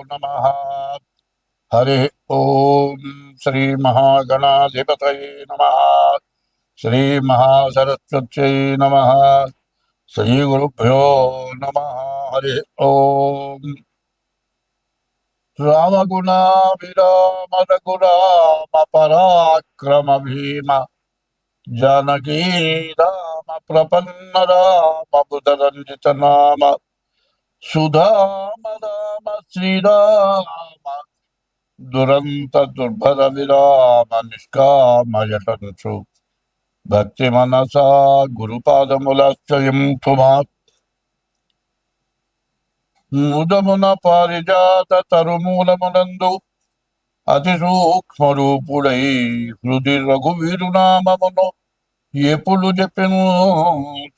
नमः। हरि ओम श्री महागणाधिपतये नमः। श्री महासरस्वत्यै नमः। श्री गुरुभ्यो नमः। हरि ओम रामगुणाभिराम रघुराम पराक्रम भीम जानकी राम प्रपन्न राम बुधरंजित नाम सुधाम राम श्रीराम दुरंत दुर्भर विराम निष्कामयटंसु भक्ति मनसा गुरुपादमुलाश्रयं तुमा मुदमुन पारिजात तरुमूलमुనందు అతి సూక్ష్మరూపుడై హృది రఘువీరునామమును ఎప్పుడు చెప్పెను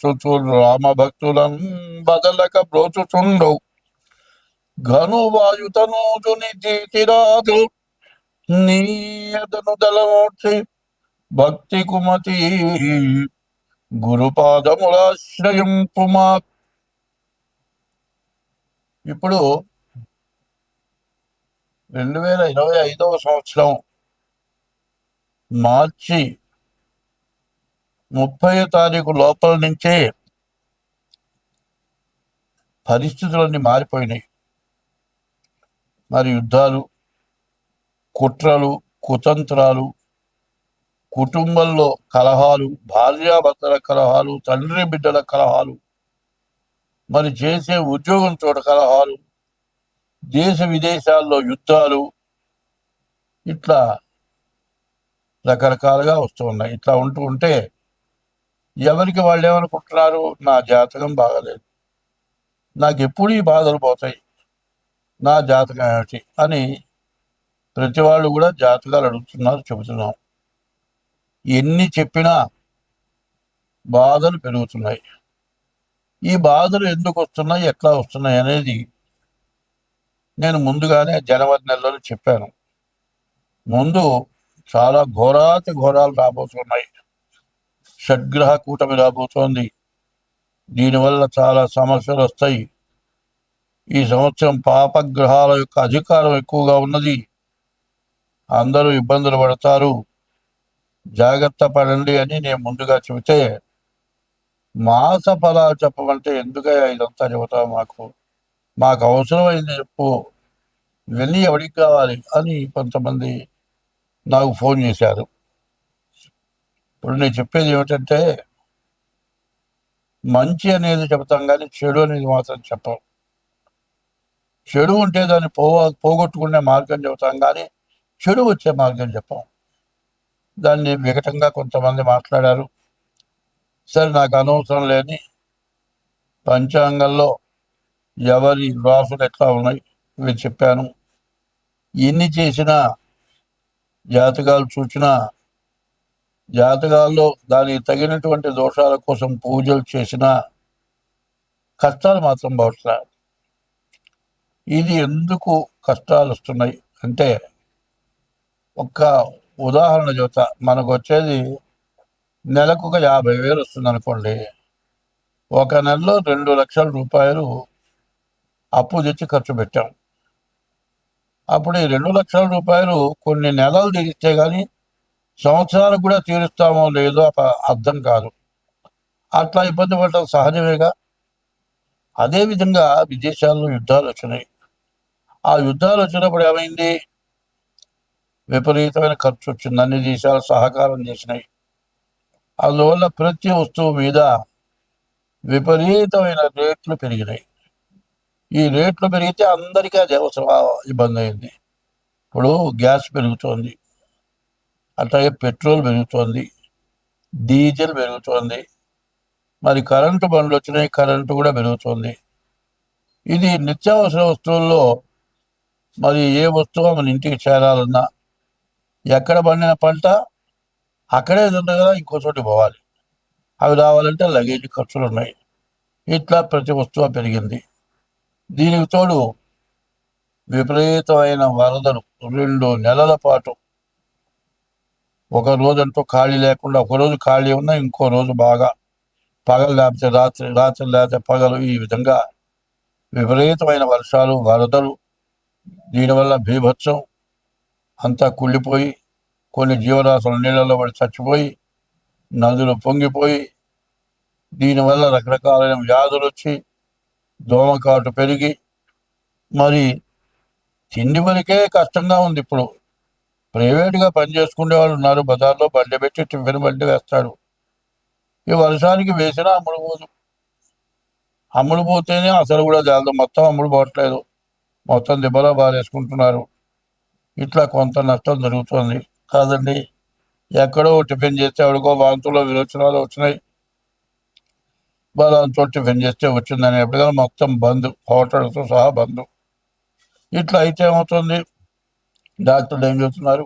చుచు రామ భక్తులం బదలక బ్రోచుచుండు ఘనువాయుతనూజుని తీసిరాజు నీయదను దళమూర్చి భక్తి కుమతి గురుపాదములాశ్రయం పుమా. ఇప్పుడు 2025వ సంవత్సరం మార్చి 30వ తారీఖు లోపల నుంచే పరిస్థితులన్నీ మారిపోయినాయి. మరి యుద్ధాలు, కుట్రలు, కుతంత్రాలు, కుటుంబంలో కలహాలు, భార్యాభర్తల కలహాలు, తండ్రి బిడ్డల కలహాలు, మరి చేసే ఉద్యోగం చోట కలహాలు, దేశ విదేశాల్లో యుద్ధాలు, ఇట్లా రకరకాలుగా వస్తూ ఉన్నాయి. ఇట్లా ఉంటే ఎవరికి వాళ్ళు ఏమనుకుంటున్నారు, నా జాతకం బాగలేదు, నాకు ఎప్పుడు ఈ బాధలు పోతాయి, నా జాతకం ఏమిటి అని ప్రతి వాళ్ళు కూడా జాతకాలు అడుగుతున్నారు, చెబుతున్నాం. ఎన్ని చెప్పినా బాధలు పెరుగుతున్నాయి. ఈ బాధలు ఎందుకు వస్తున్నాయి, ఎట్లా వస్తున్నాయి అనేది నేను ముందుగానే జనవరి నెలలో చెప్పాను. ముందు చాలా ఘోరాతి ఘోరాలు రాబోతున్నాయి. షడ్గ్రహ కూటమి రాబోతోంది. దీనివల్ల చాలా సమస్యలు వస్తాయి. ఈ సంవత్సరం పాపగ్రహాల యొక్క అధికారం ఎక్కువగా ఉన్నది. అందరూ ఇబ్బందులు పడతారు, జాగ్రత్త పడండి అని నేను ముందుగా చెబితే, మాస ఫలాలు చెప్పమంటే ఎందుకయ్యా ఇదంతా చెబుతావు, మాకు అవసరమైంది చెప్పు, ఇవన్నీ ఎవరికి కావాలి అని కొంతమంది నాకు ఫోన్ చేశారు. ఇప్పుడు నేను చెప్పేది ఏమిటంటే, మంచి అనేది చెబుతాం కానీ చెడు అనేది మాత్రం చెప్పం. చెడు ఉంటే దాన్ని పోగొట్టుకునే మార్గం చెబుతాం కానీ చెడు వచ్చే మార్గం చెప్పాం. దాన్ని వికటంగా కొంతమంది మాట్లాడారు. సరే, నాకు అనవసరం లేని పంచాంగంలో ఎవరి రాసులు ఎట్లా ఉన్నాయి ఇవి చెప్పాను. ఎన్ని చేసినా, జాతకాలు చూసినా, జాతకాల్లో దానికి తగినటువంటి దోషాల కోసం పూజలు చేసినా కష్టాలు మాత్రం పడట్లేదు. ఇది ఎందుకు కష్టాలు వస్తున్నాయి అంటే, ఒక్క ఉదాహరణ చెబుతా. మనకు వచ్చేది నెలకు ఒక 50,000 వస్తుంది అనుకోండి. ఒక నెలలో 2 లక్షల రూపాయలు అప్పు తెచ్చి ఖర్చు పెట్టాం. అప్పుడు ఈ 2 లక్షల రూపాయలు కొన్ని నెలలు తీరిస్తే కానీ సంవత్సరాలకు కూడా తీరుస్తామో లేదో అర్థం కాదు. అట్లా ఇబ్బంది పడటం సహజమేగా. అదేవిధంగా విదేశాల్లో యుద్ధాలు వచ్చినాయి. ఆ యుద్ధాలు వచ్చినప్పుడు ఏమైంది, విపరీతమైన ఖర్చు వచ్చింది. అన్ని దేశాలు సహకారం చేసినాయి. అందువల్ల ప్రతి వస్తువు మీద విపరీతమైన రేట్లు పెరిగినాయి. ఈ రేట్లు పెరిగితే అందరికీ అది అవసరం, ఇబ్బంది అయింది. ఇప్పుడు గ్యాస్ పెరుగుతోంది, అట్లాగే పెట్రోల్ పెరుగుతోంది, డీజిల్ పెరుగుతోంది, మరి కరెంటు బండ్లు వచ్చినాయి, కరెంటు కూడా పెరుగుతోంది. ఇది నిత్యావసర వస్తువుల్లో మరి ఏ వస్తువు మన ఇంటికి చేరాలన్నా, ఎక్కడ పండిన పంట అక్కడే తిండగా ఇంకో చోటు పోవాలి. అవి రావాలంటే లగేజ్ ఖర్చులు ఉన్నాయి. ఇట్లా ప్రతి వస్తువు పెరిగింది. దీనికి తోడు విపరీతమైన వరదలు 2 నెలల పాటు, ఒక రోజంటూ ఖాళీ లేకుండా, ఒకరోజు ఖాళీ ఉన్నా ఇంకో రోజు బాగా, పగలు లేకపోతే రాత్రి, రాత్రి లేకపోతే పగలు, ఈ విధంగా విపరీతమైన వర్షాలు, వరదలు దీనివల్ల బీభత్సం అంతా కుళ్ళిపోయి కొన్ని జీవరాశులు నీళ్ళలో పడి చచ్చిపోయి నదులు పొంగిపోయి దీనివల్ల రకరకాలైన వ్యాధులు వచ్చి దోమకాటు పెరిగి మరి తిండి వరకే కష్టంగా ఉంది ఇప్పుడు. ప్రైవేటుగా పని చేసుకునే వాళ్ళు ఉన్నారు, బజార్లో బండి పెట్టి టిఫిన్ బండి వేస్తాడు. ఈ వర్షానికి వేసినా అమ్ముడు పోదు. అమ్ముడు పోతేనే అసలు కూడా జాలదు, మొత్తం అమ్ముడు పోవట్లేదు, మొత్తం దిబ్బలో బారేసుకుంటున్నారు. ఇట్లా కొంత నష్టం జరుగుతుంది కాదండి. ఎక్కడో టిఫిన్ చేస్తే ఎవరికో వాంతులు విరోచనాలు వచ్చినాయి, బలాంతో టిఫిన్ చేస్తే వచ్చిందని ఎప్పటికైనా మొత్తం బంద్, హోటల్తో సహా బంద్. ఇట్లా అయితే ఏమవుతుంది, డాక్టర్లు ఏం చెబుతున్నారు,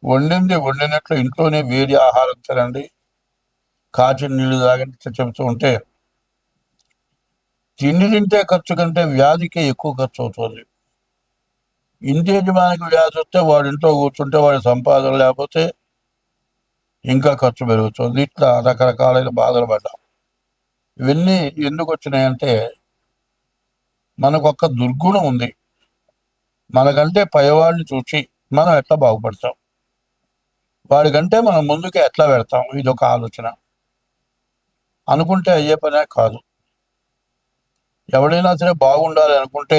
వండినట్లు ఇంట్లోనే వేడి ఆహారం తినండి, కాచిన నీళ్లు తాగండి చెబుతూ ఉంటే తిండి తింటే ఖర్చు కంటే వ్యాధికి ఎక్కువ ఖర్చు అవుతుంది. ఇంటి యజమానికి వ్యాధి వస్తే వాడి ఇంట్లో కూర్చుంటే వాడి సంపాదన లేకపోతే ఇంకా ఖర్చు పెరుగుతుంది. ఇట్లా రకరకాలైన బాధలు పడ్డాం. ఇవన్నీ ఎందుకు వచ్చినాయంటే మనకు ఒక దుర్గుణం ఉంది. మనకంటే పైవాడిని చూసి మనం ఎట్లా బాగుపడతాం, వాడికంటే మనం ముందుకే ఎట్లా పెడతాం, ఇది ఒక ఆలోచన. అనుకుంటే అయ్యే పనే కాదు. ఎవడైనా సరే బాగుండాలి అనుకుంటే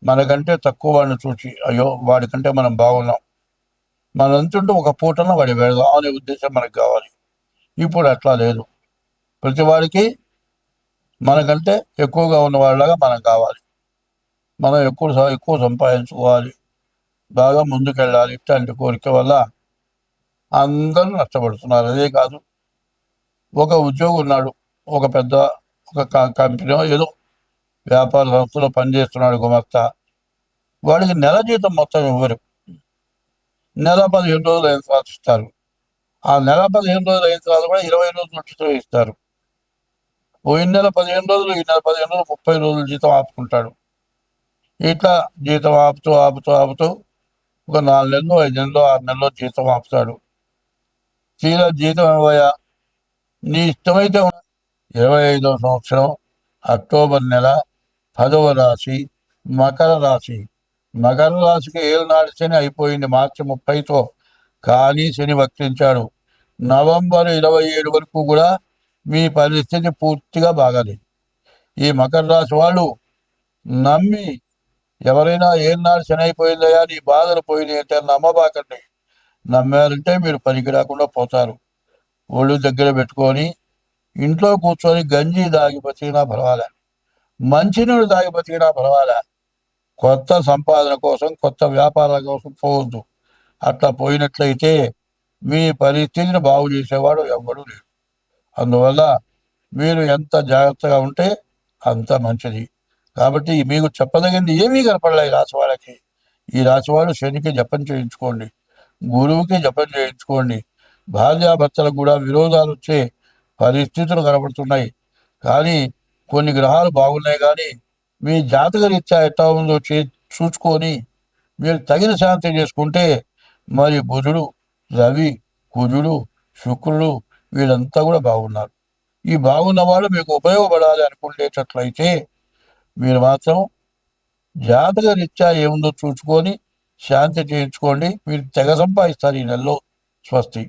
మనకంటే తక్కువ వాడిని చూసి అయ్యో వాడికంటే మనం బాగున్నాం, మనం ఎంతుంటే ఒక పూటన వాడి పెడదాం అనే ఉద్దేశం మనకు కావాలి. ఇప్పుడు అట్లా లేదు. ప్రతి వాడికి మనకంటే ఎక్కువగా ఉన్న వాళ్ళగా మనం కావాలి, మనం ఎక్కువ సంపాదించుకోవాలి, బాగా ముందుకెళ్ళాలి. ఇట్లాంటి కోరిక వల్ల అందరూ నష్టపడుతున్నారు. అదే కాదు, ఒక ఉద్యోగి ఉన్నాడు, ఒక పెద్ద ఒక కంపెనీ ఏదో వ్యాపార సంస్థలో పనిచేస్తున్నాడు గుమస్తా. వాడికి నెల జీతం మొత్తం ఇవ్వరు, నెల 15 రోజులు అయిన తర్వాత ఇస్తారు. ఆ నెల 15 రోజులు అయిన తర్వాత కూడా 20 రోజులు ఉచితం ఇస్తారు. పోయిన నెల 15 రోజులు, ఈ నెల 15 రోజులు, 30 రోజులు జీతం ఆపుకుంటాడు. ఇట్లా జీతం ఆపుతూ ఆపుతూ ఆపుతూ ఒక 4 నెలలు, 5 నెలలు, 6 నెలలు జీతం ఆపుతాడు. తీరా జీతం ఇవ్వయా, నీ ఇష్టమైతే 25వ సంవత్సరం అక్టోబర్ నెల 10వ రాశి మకర రాశి. మకర రాశికి ఏళ్ళనాడు శని అయిపోయింది మార్చి 30తో. కానీ శని వక్రించాడు. నవంబర్ 27 వరకు కూడా మీ పరిస్థితి పూర్తిగా బాగాలేదు. ఈ మకర రాశి వాళ్ళు నమ్మి ఎవరైనా ఏనాడు శని అయిపోయిందయా నీ బాధలు పోయినాయి అంటే నమ్మబాకండి. నమ్మారంటే మీరు పనికి రాకుండా పోతారు. ఒళ్ళు దగ్గర పెట్టుకొని ఇంట్లో కూర్చొని గంజి దాగి బతికినా పర్వాలే, మంచినీళ్ళు దాగి బతికినా పర్వాలే. కొత్త సంపాదన కోసం, కొత్త వ్యాపారాల కోసం పోవద్దు. అట్లా పోయినట్లయితే మీ పరిస్థితిని బాగు చేసేవాడు ఎవ్వడూ లేడు. అందువల్ల మీరు ఎంత జాగ్రత్తగా ఉంటే అంత మంచిది. కాబట్టి మీకు చెప్పదగింది ఏమీ కనపడలే ఈ రాశి వాళ్ళకి. ఈ రాశి వాళ్ళు శనికి జపం చేయించుకోండి, గురువుకి జపం చేయించుకోండి. భార్యాభర్తలకు కూడా విరోధాలు వచ్చే పరిస్థితులు కనబడుతున్నాయి. కానీ కొన్ని గ్రహాలు బాగున్నాయి, కానీ మీ జాతక రీత్యా ఎట్లా ఉందో చూసుకొని మీరు తగిన శాంతి చేసుకుంటే మరి బుధుడు, రవి, కుజుడు, శుక్రుడు వీళ్ళంతా కూడా బాగున్నారు. ఈ బాగున్న వాళ్ళు మీకు ఉపయోగపడాలి అనుకునేటట్లయితే మీరు మాత్రం జాతక రీత్యా ఏముందో చూసుకొని శాంతి చేయించుకోండి. మీరు తెగ సంపాదిస్తారు ఈ నెలలో. స్వస్తి.